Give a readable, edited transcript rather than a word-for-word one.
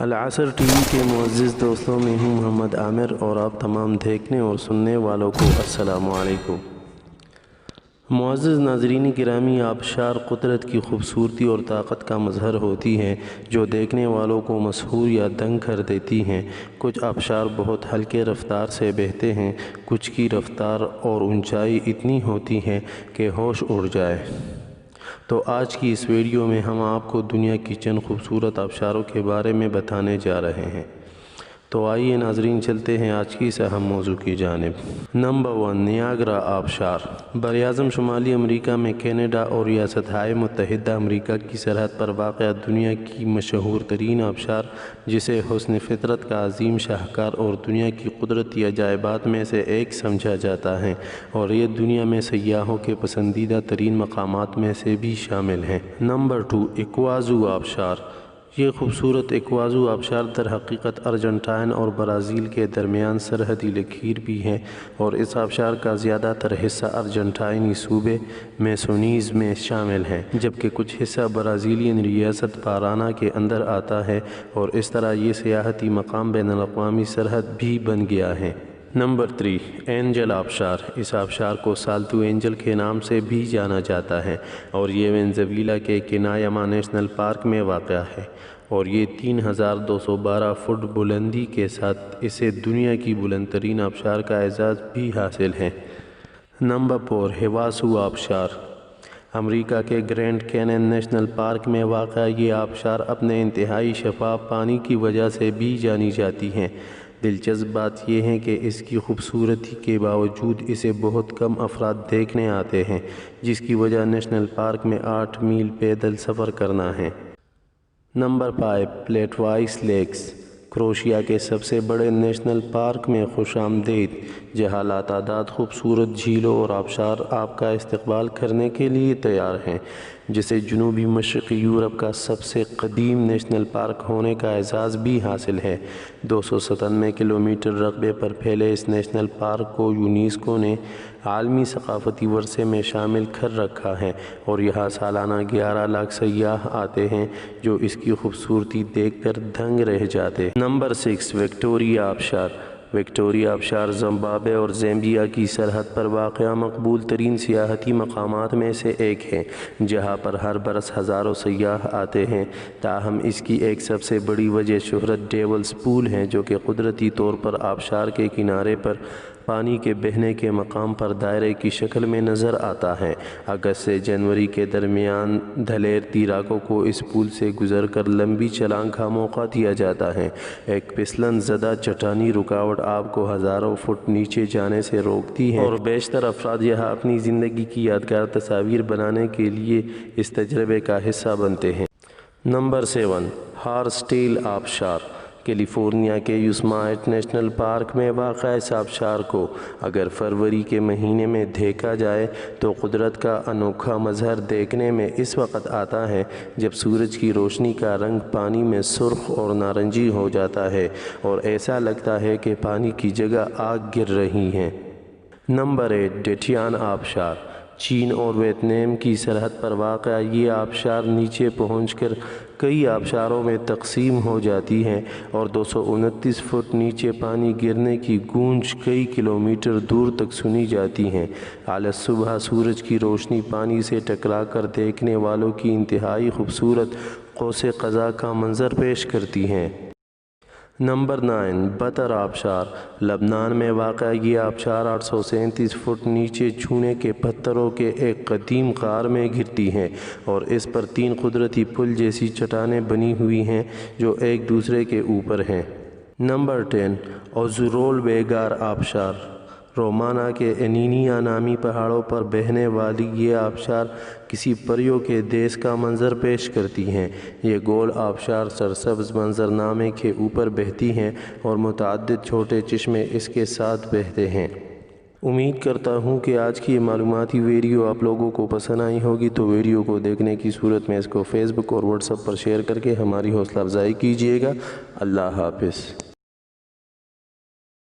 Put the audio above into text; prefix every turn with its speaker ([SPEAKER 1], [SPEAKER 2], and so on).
[SPEAKER 1] العصر T V کے معزز دوستوں میں ہوں محمد عامر اور آپ تمام دیکھنے اور سننے والوں کو السلام علیکم۔ معزز ناظرین گرامی، آبشار قدرت کی خوبصورتی اور طاقت کا مظہر ہوتی ہیں جو دیکھنے والوں کو مسحور یا دنگ کر دیتی ہیں۔ کچھ آبشار بہت ہلکے رفتار سے بہتے ہیں، کچھ کی رفتار اور اونچائی اتنی ہوتی ہے کہ ہوش اڑ جائے۔ تو آج کی اس ویڈیو میں ہم آپ کو دنیا کی چند خوبصورت آبشاروں کے بارے میں بتانے جا رہے ہیں۔ تو آئیے ناظرین چلتے ہیں آج کی اس اہم موضوع کی جانب۔ نمبر 1، نیاگرا آبشار۔ براعظم شمالی امریکہ میں کینیڈا اور ریاستہائے متحدہ امریکہ کی سرحد پر واقع دنیا کی مشہور ترین آبشار، جسے حسن فطرت کا عظیم شاہکار اور دنیا کی قدرتی عجائبات میں سے ایک سمجھا جاتا ہے، اور یہ دنیا میں سیاحوں کے پسندیدہ ترین مقامات میں سے بھی شامل ہیں۔ نمبر 2، ایکوازو آبشار۔ یہ خوبصورت ایکوازو آبشار در حقیقت ارجنٹائن اور برازیل کے درمیان سرحدی لکیر بھی ہے، اور اس آبشار کا زیادہ تر حصہ ارجنٹائنی صوبے میسونیز میں شامل ہے، جبکہ کچھ حصہ برازیلین ریاست پارانا کے اندر آتا ہے، اور اس طرح یہ سیاحتی مقام بین الاقوامی سرحد بھی بن گیا ہے۔ نمبر 3، اینجل آبشار۔ اس آبشار کو سالتو اینجل کے نام سے بھی جانا جاتا ہے، اور یہ وینزویلا کے کینایاما نیشنل پارک میں واقع ہے، اور یہ 3212 فٹ بلندی کے ساتھ اسے دنیا کی بلند ترین آبشار کا اعزاز بھی حاصل ہے۔ نمبر 4، ہیواسو آبشار۔ امریکہ کے گرینڈ کینین نیشنل پارک میں واقع یہ آبشار اپنے انتہائی شفاف پانی کی وجہ سے بھی جانی جاتی ہے۔ دلچسپ بات یہ ہے کہ اس کی خوبصورتی کے باوجود اسے بہت کم افراد دیکھنے آتے ہیں، جس کی وجہ نیشنل پارک میں 8 میل پیدل سفر کرنا ہے۔ Number 5، پلیٹوائس leaks. کروشیا کے سب سے بڑے نیشنل پارک میں خوش آمدید، جہاں لاتعداد خوبصورت جھیلوں اور آبشار آپ کا استقبال کرنے کے لیے تیار ہیں، جسے جنوبی مشرقی یورپ کا سب سے قدیم نیشنل پارک ہونے کا اعزاز بھی حاصل ہے۔ 297 کلومیٹر رقبے پر پھیلے اس نیشنل پارک کو یونیسکو نے عالمی ثقافتی ورثے میں شامل کر رکھا ہے، اور یہاں سالانہ 11 لاکھ سیاح آتے ہیں جو اس کی خوبصورتی دیکھ کر دنگ رہ جاتے ہیں۔ نمبر 6، وکٹوریا آبشار۔ وکٹوریا آبشار زمبابوے اور زامبیا کی سرحد پر واقع مقبول ترین سیاحتی مقامات میں سے ایک ہے، جہاں پر ہر برس ہزاروں سیاح آتے ہیں۔ تاہم اس کی ایک سب سے بڑی وجہ شہرت ڈیولز پول ہے، جو کہ قدرتی طور پر آبشار کے کنارے پر پانی کے بہنے کے مقام پر دائرے کی شکل میں نظر آتا ہے۔ اگست سے جنوری کے درمیان دلیر تیراکوں کو اس پول سے گزر کر لمبی چھلانگ کا موقع دیا جاتا ہے۔ ایک پھسلن زدہ چٹانی رکاوٹ آپ کو ہزاروں فٹ نیچے جانے سے روکتی ہے، اور بیشتر افراد یہاں اپنی زندگی کی یادگار تصاویر بنانے کے لیے اس تجربے کا حصہ بنتے ہیں۔ نمبر 7، ہارس ٹیل آبشار۔ کیلیفورنیا کے یوسمائٹ نیشنل پارک میں واقع اس آبشار کو اگر فروری کے مہینے میں دیکھا جائے تو قدرت کا انوکھا مظہر دیکھنے میں اس وقت آتا ہے جب سورج کی روشنی کا رنگ پانی میں سرخ اور نارنجی ہو جاتا ہے، اور ایسا لگتا ہے کہ پانی کی جگہ آگ گر رہی ہے۔ نمبر 8، ڈیٹیان آبشار۔ چین اور ویتنام کی سرحد پر واقع یہ آبشار نیچے پہنچ کر کئی آبشاروں میں تقسیم ہو جاتی ہے، اور 229 فٹ نیچے پانی گرنے کی گونج کئی کلومیٹر دور تک سنی جاتی ہے۔ اعلی صبح سورج کی روشنی پانی سے ٹکرا کر دیکھنے والوں کی انتہائی خوبصورت قوس قزح کا منظر پیش کرتی ہے۔ نمبر 9، بتر آبشار۔ لبنان میں واقع یہ آبشار 837 فٹ نیچے چونے کے پتھروں کے ایک قدیم غار میں گرتی ہے، اور اس پر 3 قدرتی پل جیسی چٹانیں بنی ہوئی ہیں جو ایک دوسرے کے اوپر ہیں۔ نمبر 10، اوزورول ویگار آبشار۔ رومانا کے انینیا نامی پہاڑوں پر بہنے والی یہ آبشار کسی پریوں کے دیس کا منظر پیش کرتی ہیں۔ یہ گول آبشار سرسبز منظرنامے کے اوپر بہتی ہیں، اور متعدد چھوٹے چشمے اس کے ساتھ بہتے ہیں۔ امید کرتا ہوں کہ آج کی یہ معلوماتی ویڈیو آپ لوگوں کو پسند آئی ہوگی، تو ویڈیو کو دیکھنے کی صورت میں اس کو فیس بک اور واٹس ایپ پر شیئر کر کے ہماری حوصلہ افزائی کیجیے گا۔ اللہ حافظ۔